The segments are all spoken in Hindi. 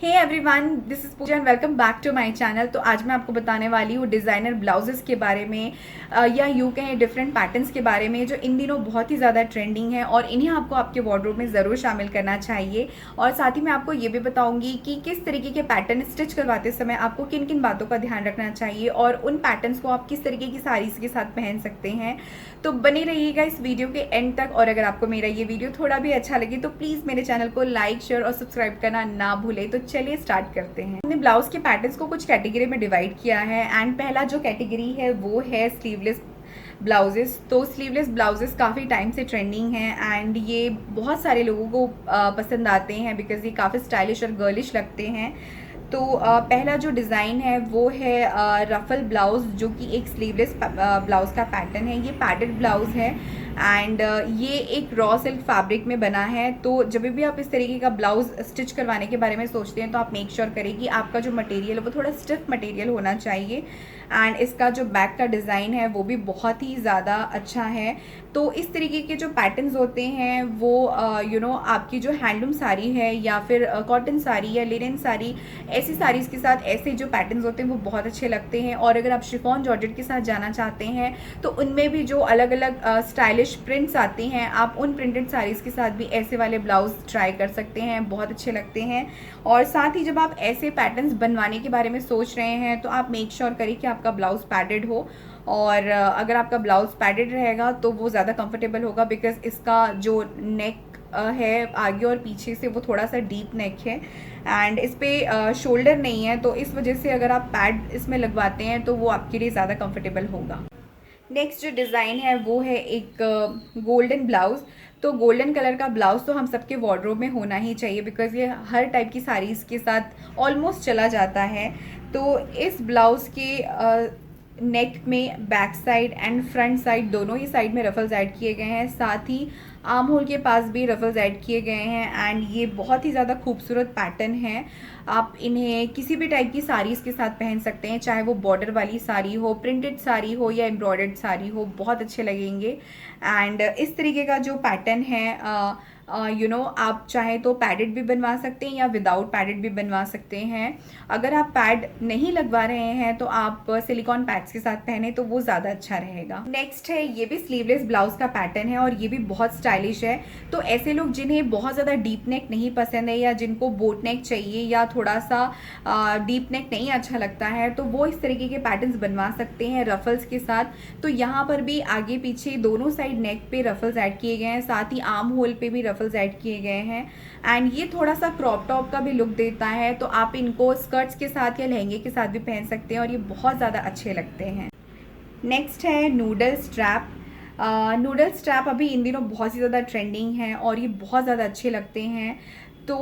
Hey everyone, this is Pooja and welcome back to my channel. तो आज मैं आपको बताने वाली हूँ डिज़ाइनर ब्लाउजेस के बारे में या यूँ कहें डिफरेंट पैटर्न्स के बारे में जो इन दिनों बहुत ही ज़्यादा ट्रेंडिंग है और इन्हें आपको आपके वार्डरोब में ज़रूर शामिल करना चाहिए। और साथ ही मैं आपको ये भी बताऊँगी कि किस तरीके के पैटर्न स्टिच करवाते समय आपको किन किन बातों का ध्यान रखना चाहिए और उन पैटर्न्स को आप किस तरीके की साड़ीज़ के साथ पहन सकते हैं। तो बने रहिएगा इस वीडियो के एंड तक। और अगर आपको मेरा ये वीडियो थोड़ा भी अच्छा लगे तो प्लीज़ मेरे चैनल को लाइक, शेयर और सब्सक्राइब करना ना भूलें। तो चलिए स्टार्ट करते हैं। हमने ब्लाउज के पैटर्न्स को कुछ कैटेगरी में डिवाइड किया है एंड पहला जो कैटेगरी है वो है स्लीवलेस ब्लाउजेस। तो स्लीवलेस ब्लाउजेस काफ़ी टाइम से ट्रेंडिंग हैं एंड ये बहुत सारे लोगों को पसंद आते हैं बिकॉज ये काफ़ी स्टाइलिश और गर्लिश लगते हैं। तो पहला जो डिज़ाइन है वो है रफल ब्लाउज़, जो कि एक स्लीवलेस ब्लाउज़ का पैटर्न है। ये पैडेड ब्लाउज़ है एंड ये एक रॉ सिल्क फैब्रिक में बना है। तो जब भी आप इस तरीके का ब्लाउज़ स्टिच करवाने के बारे में सोचते हैं तो आप मेक श्योर करें कि आपका जो मटेरियल है वो थोड़ा स्टिफ मटेरियल होना चाहिए। एंड इसका जो बैक का डिज़ाइन है वो भी बहुत ही ज़्यादा अच्छा है। तो इस तरीके के जो पैटर्न्स होते हैं वो आपकी जो हैंडलूम साड़ी है या फिर कॉटन साड़ी या लिनन साड़ी, ऐसी साड़ीज़ के साथ ऐसे जो पैटर्न्स होते हैं वो बहुत अच्छे लगते हैं। और अगर आप शिफॉन जॉर्जेट के साथ जाना चाहते हैं तो उनमें भी जो अलग अलग स्टाइलिश प्रिंट्स आते हैं, आप उन प्रिंटेड साड़ीज़ के साथ भी ऐसे वाले ब्लाउज ट्राई कर सकते हैं, बहुत अच्छे लगते हैं। और साथ ही जब आप ऐसे पैटर्न्स बनवाने के बारे में सोच रहे हैं तो आप मेक श्योर करें कि आपका ब्लाउज पैडेड हो। और अगर आपका ब्लाउज पैडेड रहेगा तो वो ज़्यादा कंफर्टेबल होगा बिकॉज इसका जो नेक है आगे और पीछे से वो थोड़ा सा डीप नेक है एंड इस पर शोल्डर नहीं है। तो इस वजह से अगर आप पैड इसमें लगवाते हैं तो वो आपके लिए ज़्यादा कंफर्टेबल होगा। नेक्स्ट जो डिज़ाइन है वो है एक गोल्डन ब्लाउज़। तो गोल्डन कलर का ब्लाउज़ तो हम सबके वार्डरोब में होना ही चाहिए बिकॉज ये हर टाइप की साड़ीज़ के साथ ऑलमोस्ट चला जाता है। तो इस ब्लाउज़ के नेक में back side and front side दोनों ही साइड में रफल्स ऐड किए गए हैं, साथ ही आर्म होल के पास भी रफल्स ऐड किए गए हैं एंड ये बहुत ही ज़्यादा खूबसूरत पैटर्न है। आप इन्हें किसी भी टाइप की साड़ीज़ के साथ पहन सकते हैं, चाहे वो बॉर्डर वाली साड़ी हो, प्रिंटेड साड़ी हो या एम्ब्रॉयडर्ड साड़ी हो, बहुत अच्छे लगेंगे। एंड इस तरीके का जो पैटर्न है आप चाहें तो पैडेड भी बनवा सकते हैं या विदाउट पैडेड भी बनवा सकते हैं। अगर आप पैड नहीं लगवा रहे हैं तो आप सिलिकॉन पैड्स के साथ पहने तो वो ज़्यादा अच्छा रहेगा। नेक्स्ट है, ये भी स्लीवलेस ब्लाउज का पैटर्न है और ये भी बहुत स्टाइलिश है। तो ऐसे लोग जिन्हें बहुत ज़्यादा डीप नेक नहीं पसंद है या जिनको बोट नेक चाहिए या थोड़ा सा डीप नेक नहीं अच्छा लगता है तो वो इस तरीके के पैटर्न्स बनवा सकते हैं रफल्स के साथ। तो यहाँ पर भी आगे पीछे दोनों साइड नेक पे रफल्स ऐड किए गए हैं, साथ ही आर्म होल पे भी रफल्स ऐड किए गए हैं एंड ये थोड़ा सा क्रॉप टॉप का भी लुक देता है। तो आप इनको स्कर्ट्स के साथ या लहंगे के साथ भी पहन सकते हैं और ये बहुत ज़्यादा अच्छे लगते हैं। नेक्स्ट है नूडल स्ट्रैप। नूडल स्ट्रैप अभी इन दिनों बहुत ही ज़्यादा ट्रेंडिंग है और ये बहुत ज़्यादा अच्छे लगते हैं। तो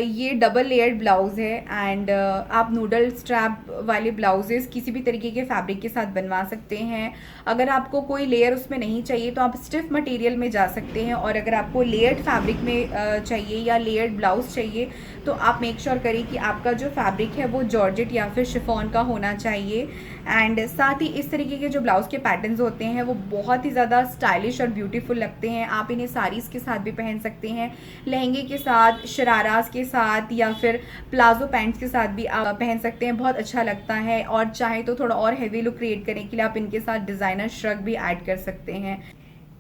ये डबल लेयर्ड ब्लाउज़ है एंड आप नूडल स्ट्रैप वाले ब्लाउजेस किसी भी तरीके के फैब्रिक के साथ बनवा सकते हैं। अगर आपको कोई लेयर उसमें नहीं चाहिए तो आप स्टिफ मटेरियल में जा सकते हैं और अगर आपको लेयर्ड फैब्रिक में चाहिए या लेयर्ड ब्लाउज चाहिए तो आप मेक श्योर करें कि आपका जो फैब्रिक है वो जॉर्जेट या फिर शिफॉन का होना चाहिए। एंड साथ ही इस तरीके के जो ब्लाउज़ के पैटर्न्स होते हैं वो बहुत ही ज़्यादा स्टाइलिश और ब्यूटीफुल लगते हैं। आप इन्हें साड़ीज़ के साथ भी पहन सकते हैं, लहंगे के साथ, शराराज के साथ या फिर प्लाजो पैंट्स के साथ भी आप पहन सकते हैं, बहुत अच्छा लगता है। और चाहे तो थोड़ा और हैवी लुक क्रिएट करने के लिए आप इनके साथ डिज़ाइनर श्रग भी ऐड कर सकते हैं।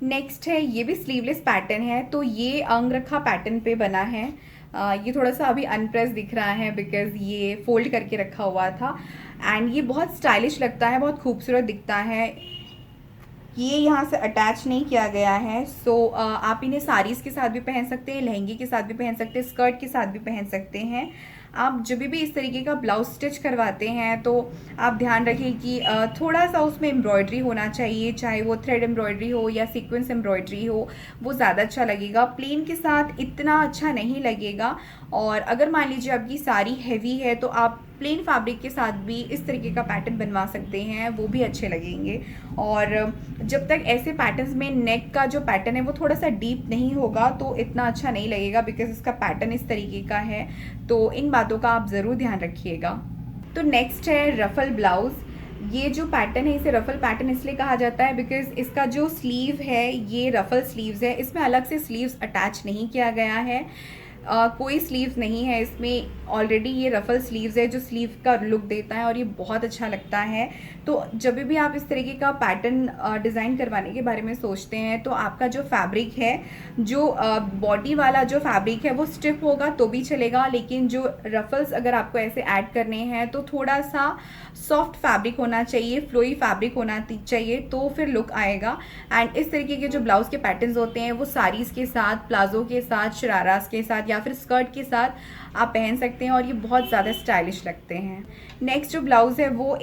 नेक्स्ट है, ये भी स्लीवलेस पैटर्न है। तो ये अंगरखा पैटर्न पे बना है। ये थोड़ा सा अभी अनप्रेस दिख रहा है बिकॉज ये फोल्ड करके रखा हुआ था एंड ये बहुत स्टाइलिश लगता है, बहुत खूबसूरत दिखता है। ये यहाँ से अटैच नहीं किया गया है। सो आप इन्हें साड़ीज़ के साथ भी पहन सकते हैं, लहंगे के साथ भी पहन सकते हैं, स्कर्ट के साथ भी पहन सकते हैं। आप जब भी इस तरीके का ब्लाउज स्टिच करवाते हैं तो आप ध्यान रखें कि थोड़ा सा उसमें एम्ब्रॉयडरी होना चाहिए, चाहे वो थ्रेड एम्ब्रॉयडरी हो या सीक्वेंस एम्ब्रॉयडरी हो, वो ज़्यादा अच्छा लगेगा। प्लेन के साथ इतना अच्छा नहीं लगेगा। और अगर मान लीजिए आपकी साड़ी हैवी है तो आप प्लेन फैब्रिक के साथ भी इस तरीके का पैटर्न बनवा सकते हैं, वो भी अच्छे लगेंगे। और जब तक ऐसे पैटर्न्स में नेक का जो पैटर्न है वो थोड़ा सा डीप नहीं होगा तो इतना अच्छा नहीं लगेगा बिकॉज इसका पैटर्न इस तरीके का है। तो इन बातों का आप ज़रूर ध्यान रखिएगा। तो नेक्स्ट है रफल ब्लाउज़। ये जो पैटर्न है इसे रफल पैटर्न इसलिए कहा जाता है बिकॉज इसका जो स्लीव है ये रफल स्लीव्स है, इसमें अलग से स्लीव्स अटैच नहीं किया गया है। कोई स्लीव्स नहीं है इसमें, ऑलरेडी ये रफल स्लीव्स है जो स्लीव का लुक देता है और ये बहुत अच्छा लगता है। तो जब भी आप इस तरीके का पैटर्न डिज़ाइन करवाने के बारे में सोचते हैं तो आपका जो फैब्रिक है, जो बॉडी वाला जो फैब्रिक है वो स्टिफ होगा तो भी चलेगा, लेकिन जो रफल्स अगर आपको ऐसे ऐड करने हैं तो थोड़ा सा सॉफ्ट फैब्रिक होना चाहिए, फ्लोई फैब्रिक होना चाहिए, तो फिर लुक आएगा। एंड इस तरीके के जो ब्लाउज के पैटर्न्स होते हैं वो साड़ीज़ के साथ, प्लाजो के साथ, शरारास के साथ या फिर स्कर्ट के साथ आप पहन सकते हैं और ये बहुत ज़्यादा स्टाइलिश लगते हैं। नेक्स्ट जो ब्लाउज़ है वो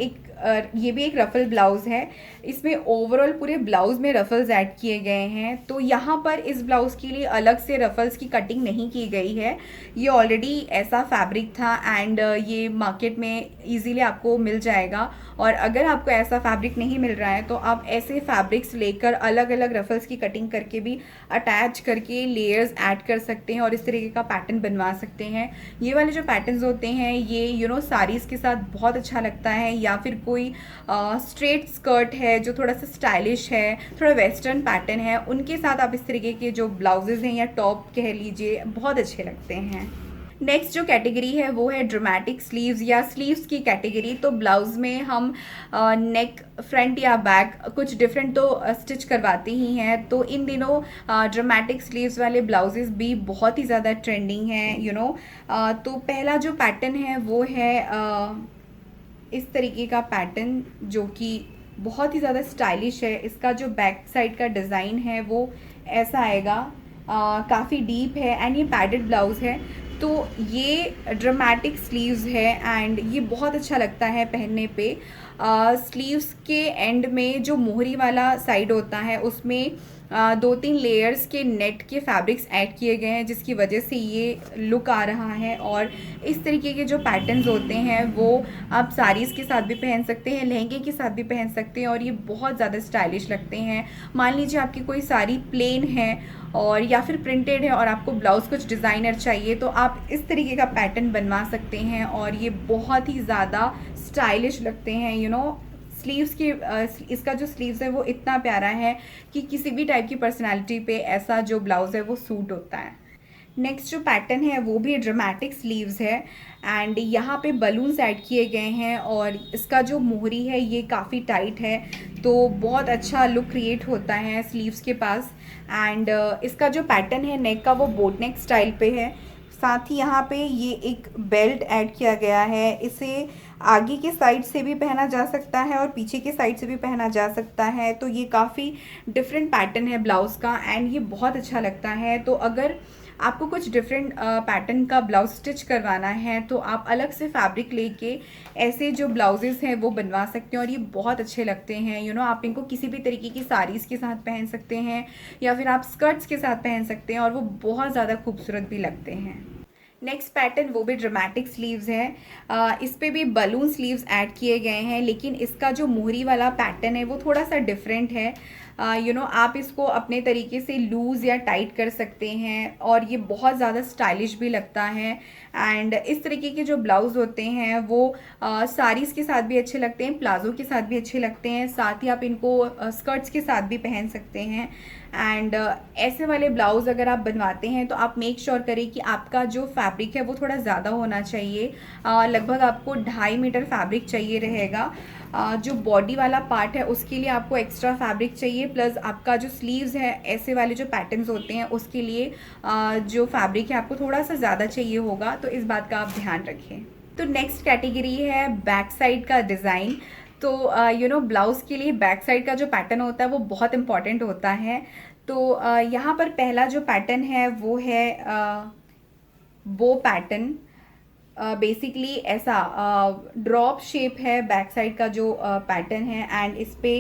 ये भी एक रफल ब्लाउज़ है। इसमें ओवरऑल पूरे ब्लाउज़ में रफल्स ऐड किए गए हैं। तो यहाँ पर इस ब्लाउज़ के लिए अलग से रफल्स की कटिंग नहीं की गई है, ये ऑलरेडी ऐसा फैब्रिक था एंड ये मार्केट में इजीली आपको मिल जाएगा। और अगर आपको ऐसा फैब्रिक नहीं मिल रहा है तो आप ऐसे फैब्रिक्स लेकर अलग अलग रफल्स की कटिंग करके भी अटैच करके लेयर्स ऐड कर सकते हैं और इस तरीके का पैटर्न बनवा सकते हैं। ये वाले जो पैटर्न्स होते हैं ये साड़ीज़ के साथ बहुत अच्छा लगता है, या फिर कोई स्ट्रेट स्कर्ट है जो थोड़ा सा स्टाइलिश है, थोड़ा वेस्टर्न पैटर्न है, उनके साथ आप इस तरीके के जो ब्लाउजेज़ हैं या टॉप कह लीजिए बहुत अच्छे लगते हैं। नेक्स्ट जो कैटेगरी है वो है ड्रामेटिक स्लीव्स या स्लीव्स की कैटेगरी। तो ब्लाउज़ में हम नेक, फ्रंट या बैक कुछ डिफरेंट तो स्टिच करवाते ही हैं। तो इन दिनों ड्रामेटिक स्लीव्स वाले ब्लाउजेस भी बहुत ही ज़्यादा ट्रेंडिंग हैं। तो पहला जो पैटर्न है वो है इस तरीके का पैटर्न जो कि बहुत ही ज़्यादा स्टाइलिश है। इसका जो बैक साइड का डिज़ाइन है वो ऐसा आएगा, काफ़ी डीप है एंड ये पैडेड ब्लाउज़ है। तो ये ड्रामेटिक स्लीव्स है एंड ये बहुत अच्छा लगता है पहनने पे। स्लीव्स के एंड में जो मोहरी वाला साइड होता है उसमें 2-3 लेयर्स के नेट के फैब्रिक्स ऐड किए गए हैं, जिसकी वजह से ये लुक आ रहा है। और इस तरीके के जो पैटर्न्स होते हैं वो आप साड़ीज़ के साथ भी पहन सकते हैं, लहंगे के साथ भी पहन सकते हैं और ये बहुत ज़्यादा स्टाइलिश लगते हैं। मान लीजिए आपकी कोई साड़ी प्लेन है और या फिर प्रिंटेड है और आपको ब्लाउज़ कुछ डिज़ाइनर चाहिए तो आप इस तरीके का पैटर्न बनवा सकते हैं और ये बहुत ही ज़्यादा स्टाइलिश लगते हैं। स्लीव्स की इसका जो स्लीव्स है वो इतना प्यारा है कि किसी भी टाइप की पर्सनालिटी पे ऐसा जो ब्लाउज़ है वो सूट होता है। नेक्स्ट जो पैटर्न है वो भी ड्रामेटिक स्लीव्स है एंड यहाँ पे बलून्स ऐड किए गए हैं और इसका जो मोहरी है ये काफ़ी टाइट है तो बहुत अच्छा लुक क्रिएट होता है स्लीव्स के पास। एंड इसका जो पैटर्न है नेक का वो बोट नेक स्टाइल पे है। साथ ही यहाँ पे ये एक बेल्ट ऐड किया गया है। इसे आगे के साइड से भी पहना जा सकता है और पीछे के साइड से भी पहना जा सकता है। तो ये काफ़ी डिफरेंट पैटर्न है ब्लाउज़ का एंड ये बहुत अच्छा लगता है। तो अगर आपको कुछ डिफरेंट पैटर्न का ब्लाउज स्टिच करवाना है तो आप अलग से फैब्रिक लेके ऐसे जो ब्लाउजेस हैं वो बनवा सकते हैं और ये बहुत अच्छे लगते हैं। आप इनको किसी भी तरीके की साड़ीज़ के साथ पहन सकते हैं या फिर आप स्कर्ट्स के साथ पहन सकते हैं और वो बहुत ज़्यादा खूबसूरत भी लगते हैं। नेक्स्ट पैटर्न वो भी ड्रामेटिक स्लीव्स है। इस पे भी बलून स्लीव्स ऐड किए गए हैं, लेकिन इसका जो मोहरी वाला पैटर्न है वो थोड़ा सा डिफरेंट है। आप इसको अपने तरीके से लूज़ या टाइट कर सकते हैं और ये बहुत ज़्यादा स्टाइलिश भी लगता है। एंड इस तरीके के जो ब्लाउज़ होते हैं वो साड़ीज़ के साथ भी अच्छे लगते हैं, प्लाजो के साथ भी अच्छे लगते हैं, साथ ही आप इनको स्कर्ट्स के साथ भी पहन सकते हैं। एंड ऐसे वाले ब्लाउज़ अगर आप बनवाते हैं तो आप मेक श्योर करें कि आपका जो फैब्रिक है वो थोड़ा ज़्यादा होना चाहिए। लगभग आपको 2.5 मीटर फैब्रिक चाहिए रहेगा। जो बॉडी वाला पार्ट है उसके लिए आपको एक्स्ट्रा फैब्रिक चाहिए, प्लस आपका जो स्लीव्स है ऐसे वाले जो पैटर्न्स होते हैं उसके लिए जो फैब्रिक है आपको थोड़ा सा ज़्यादा चाहिए होगा, तो इस बात का आप ध्यान रखें। तो नेक्स्ट कैटेगरी है बैक साइड का डिज़ाइन। तो ब्लाउज़ के लिए बैक साइड का जो पैटर्न होता है वो बहुत इंपॉर्टेंट होता है। तो यहाँ पर पहला जो पैटर्न है वो है बो पैटर्न। बेसिकली ऐसा ड्रॉप शेप है बैक साइड का जो पैटर्न है एंड इस पे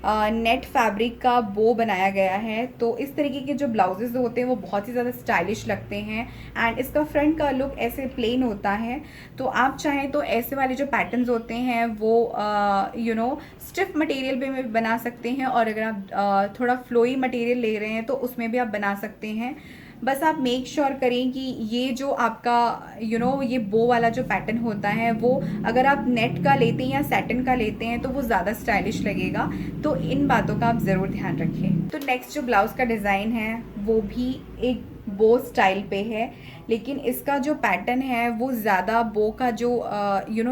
नेट फैब्रिक का बो बनाया गया है। तो इस तरीके के जो ब्लाउजेस होते हैं वो बहुत ही ज़्यादा स्टाइलिश लगते हैं एंड इसका फ्रंट का लुक ऐसे प्लेन होता है। तो आप चाहें तो ऐसे वाले जो पैटर्न्स होते हैं वो स्टिफ मटेरियल पे भी बना सकते हैं और अगर आप थोड़ा फ्लोई मटेरियल ले रहे हैं तो उसमें भी आप बना सकते हैं। बस आप मेक श्योर करें कि ये जो आपका ये बो वाला जो पैटर्न होता है वो अगर आप नेट का लेते हैं या सैटिन का लेते हैं तो वो ज़्यादा स्टाइलिश लगेगा। तो इन बातों का आप ज़रूर ध्यान रखें। तो नेक्स्ट जो ब्लाउज़ का डिज़ाइन है वो भी एक बो स्टाइल पे है, लेकिन इसका जो पैटर्न है वो ज़्यादा बो का जो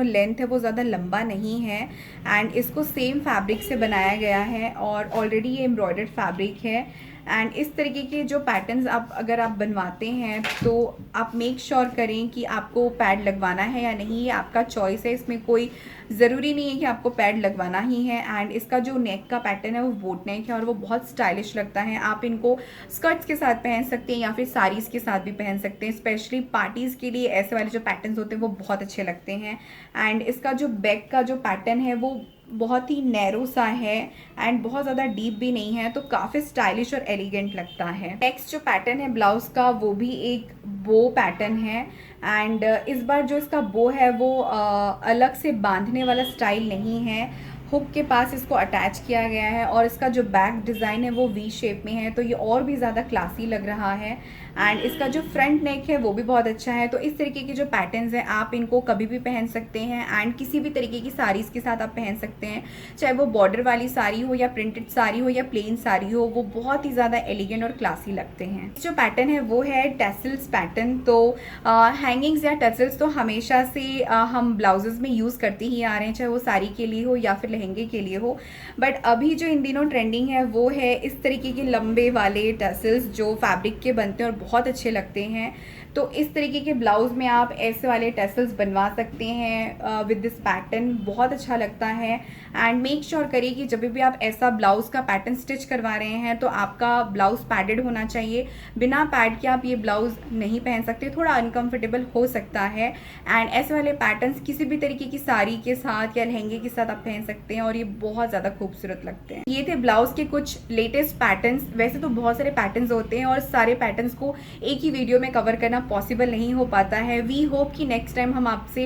लेंथ है वो ज़्यादा लंबा नहीं है। एंड इसको सेम फैब्रिक से बनाया गया है और ऑलरेडी ये एम्ब्रॉयडर्ड फैब्रिक है। एंड इस तरीके के जो पैटर्न्स अगर आप बनवाते हैं तो आप मेक श्योर करें कि आपको पैड लगवाना है या नहीं, ये आपका चॉइस है। इसमें कोई ज़रूरी नहीं है कि आपको पैड लगवाना ही है। एंड इसका जो नेक का पैटर्न है वो बोट नेक है और वो बहुत स्टाइलिश लगता है। आप इनको स्कर्ट्स के साथ पहन सकते हैं या फिर साड़ीज़ के साथ भी पहन सकते हैं। स्पेशली पार्टीज़ के लिए ऐसे वाले जो पैटर्न्स होते हैं वो बहुत अच्छे लगते हैं। एंड इसका जो बैक का जो पैटर्न है वो बहुत ही नैरो सा है एंड बहुत ज़्यादा डीप भी नहीं है, तो काफ़ी स्टाइलिश और एलिगेंट लगता है। नेक्स्ट जो पैटर्न है ब्लाउज़ का वो भी एक बो पैटर्न है। एंड इस बार जो इसका बो है वो अलग से बांधने वाला स्टाइल नहीं है, हुक के पास इसको अटैच किया गया है और इसका जो बैक डिज़ाइन है वो वी शेप में है, तो ये और भी ज़्यादा क्लासी लग रहा है। एंड इसका जो फ्रंट नेक है वो भी बहुत अच्छा है। तो इस तरीके के जो पैटर्न्स हैं आप इनको कभी भी पहन सकते हैं एंड किसी भी तरीके की साड़ीज़ के साथ आप पहन सकते हैं, चाहे वो बॉर्डर वाली साड़ी हो या प्रिंटेड साड़ी हो या प्लेन साड़ी हो, वो बहुत ही ज़्यादा एलिगेंट और क्लासी लगते हैं। जो पैटर्न है वो है टैसल्स पैटर्न। तो हैंगिंग्स या टैसल्स तो हमेशा से हम ब्लाउजेज़ में यूज़ करते ही आ रहे हैं, चाहे वो साड़ी के लिए हो या फिर लहंगे के लिए हो। बट अभी जो इन दिनों ट्रेंडिंग है वो है इस तरीके के लंबे वाले टैसल्स जो फैब्रिक के बनते हैं और बहुत अच्छे लगते हैं। तो इस तरीके के ब्लाउज़ में आप ऐसे वाले टैसल्स बनवा सकते हैं विद दिस पैटर्न, बहुत अच्छा लगता है। एंड मेक श्योर करिए कि जब भी आप ऐसा ब्लाउज़ का पैटर्न स्टिच करवा रहे हैं तो आपका ब्लाउज़ पैडेड होना चाहिए। बिना पैड के आप ये ब्लाउज़ नहीं पहन सकते, थोड़ा अनकंफर्टेबल हो सकता है। एंड ऐसे वाले पैटर्न्स किसी भी तरीके की साड़ी के साथ या लहंगे के साथ आप पहन सकते हैं और ये बहुत ज़्यादा खूबसूरत लगते हैं। ये थे ब्लाउज़ के कुछ लेटेस्ट पैटर्न्स। वैसे तो बहुत सारे पैटर्न्स होते हैं और सारे पैटर्न्स को एक ही वीडियो में कवर करना पॉसिबल नहीं हो पाता है। वी होप कि नेक्स्ट टाइम हम आपसे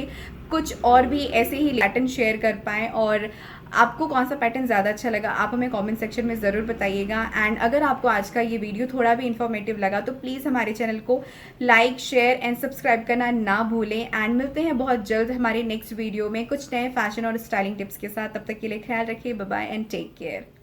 कुछ और भी ऐसे ही पैटर्न शेयर कर पाएँ। और आपको कौन सा पैटर्न ज़्यादा अच्छा लगा आप हमें कमेंट सेक्शन में ज़रूर बताइएगा। एंड अगर आपको आज का ये वीडियो थोड़ा भी इन्फॉर्मेटिव लगा तो प्लीज़ हमारे चैनल को लाइक, शेयर एंड सब्सक्राइब करना ना भूलें। एंड मिलते हैं बहुत जल्द हमारे नेक्स्ट वीडियो में कुछ नए फैशन और स्टाइलिंग टिप्स के साथ। तब तक के लिए ख्याल रखिए, bye bye and take care.